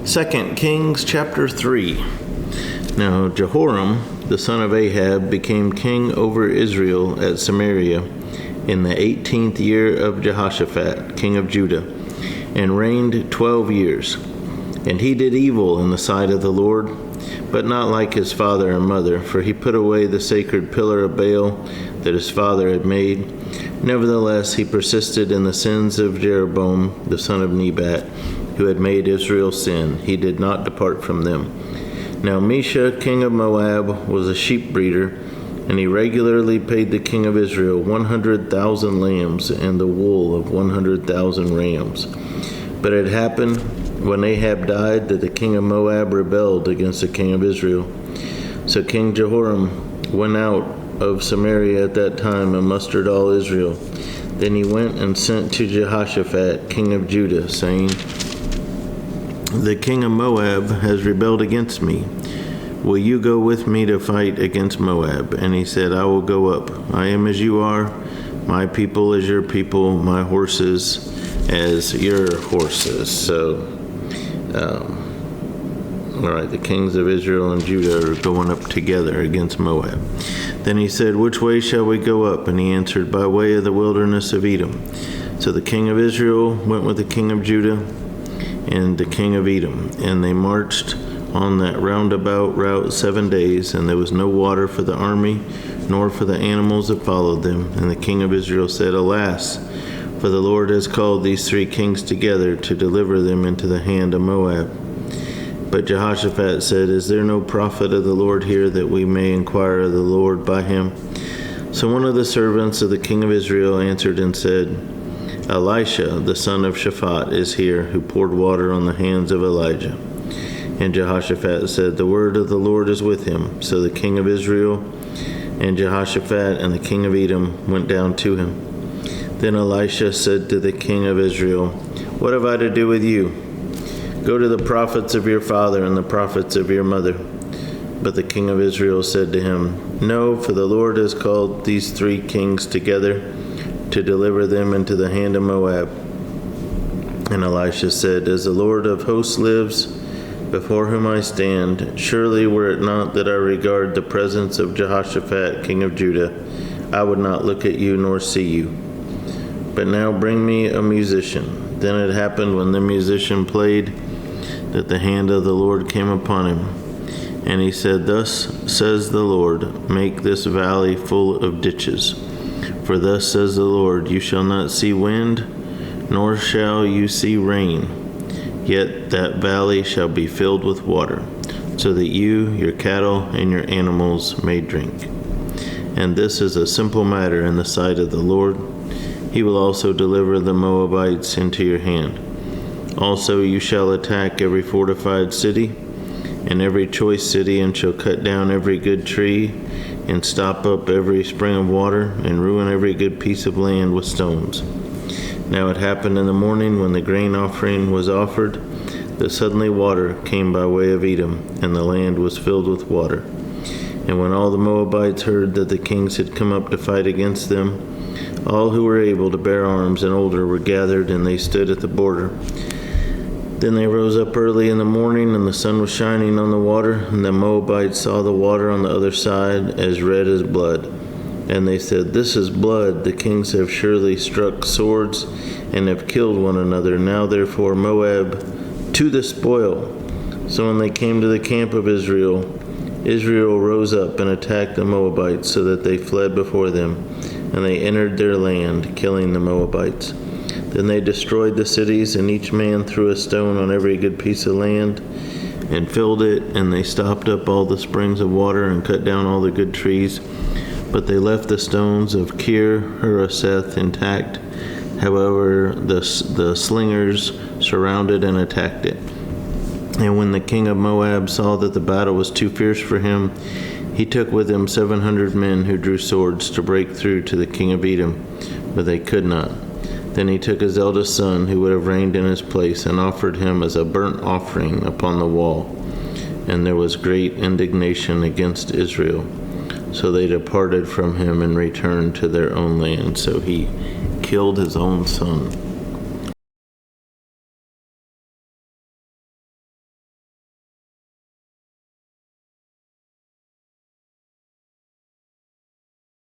2 Kings chapter 3. Now Jehoram, the son of Ahab, became king over Israel at Samaria in the 18th year of Jehoshaphat, king of Judah, and reigned 12 years. And he did evil in the sight of the Lord, but not like his father and mother, for he put away the sacred pillar of Baal that his father had made. Nevertheless, he persisted in the sins of Jeroboam, the son of Nebat, who had made Israel sin. He did not depart from them. Now Mesha, king of Moab, was a sheep breeder, and he regularly paid the king of Israel 100,000 lambs and the wool of 100,000 rams. But it happened when Ahab died that the king of Moab rebelled against the king of Israel. So King Jehoram went out of Samaria at that time and mustered all Israel. Then he went and sent to Jehoshaphat, king of Judah, saying, "The king of Moab has rebelled against me. Will you go with me to fight against Moab?" And he said, "I will go up. I am as you are, my people as your people, my horses as your horses." So, all right, the kings of Israel and Judah are going up together against Moab. Then he said, "Which way shall we go up?" And he answered, "By way of the wilderness of Edom." So the king of Israel went with the king of Judah and the king of Edom, and they marched on that roundabout route 7 days, and there was no water for the army, nor for the animals that followed them. And the king of Israel said, "Alas, for the Lord has called these 3 kings together to deliver them into the hand of Moab." But Jehoshaphat said, "Is there no prophet of the Lord here, that we may inquire of the Lord by him?" So one of the servants of the king of Israel answered and said, "Elisha, the son of Shaphat, is here, who poured water on the hands of Elijah." And Jehoshaphat said, "The word of the Lord is with him." So the king of Israel and Jehoshaphat and the king of Edom went down to him. Then Elisha said to the king of Israel, "What have I to do with you? Go to the prophets of your father and the prophets of your mother." But the king of Israel said to him, "No, for the Lord has called these 3 kings together to deliver them into the hand of Moab." And Elisha said, "As the Lord of hosts lives, before whom I stand, surely were it not that I regard the presence of Jehoshaphat, king of Judah, I would not look at you nor see you. But now bring me a musician." Then it happened when the musician played that the hand of the Lord came upon him. And he said, "Thus says the Lord, make this valley full of ditches. For thus says the Lord, you shall not see wind, nor shall you see rain. Yet that valley shall be filled with water, so that you, your cattle, and your animals may drink. And this is a simple matter in the sight of the Lord. He will also deliver the Moabites into your hand. Also you shall attack every fortified city and every choice city, and shall cut down every good tree, and stop up every spring of water, and ruin every good piece of land with stones." Now it happened in the morning, when the grain offering was offered, that suddenly water came by way of Edom, and the land was filled with water. And when all the Moabites heard that the kings had come up to fight against them, all who were able to bear arms and older were gathered, and they stood at the border. Then they rose up early in the morning, and the sun was shining on the water, and the Moabites saw the water on the other side as red as blood. And they said, "This is blood. The kings have surely struck swords and have killed one another. Now therefore, Moab, to the spoil." So when they came to the camp of Israel, Israel rose up and attacked the Moabites, so that they fled before them, and they entered their land, killing the Moabites. Then they destroyed the cities, and each man threw a stone on every good piece of land, and filled it, and they stopped up all the springs of water, and cut down all the good trees. But they left the stones of Kir Hareseth intact. However, the slingers surrounded and attacked it. And when the king of Moab saw that the battle was too fierce for him, he took with him 700 men who drew swords to break through to the king of Edom, but they could not. Then he took his eldest son, who would have reigned in his place, and offered him as a burnt offering upon the wall. And there was great indignation against Israel. So they departed from him and returned to their own land. So he killed his own son.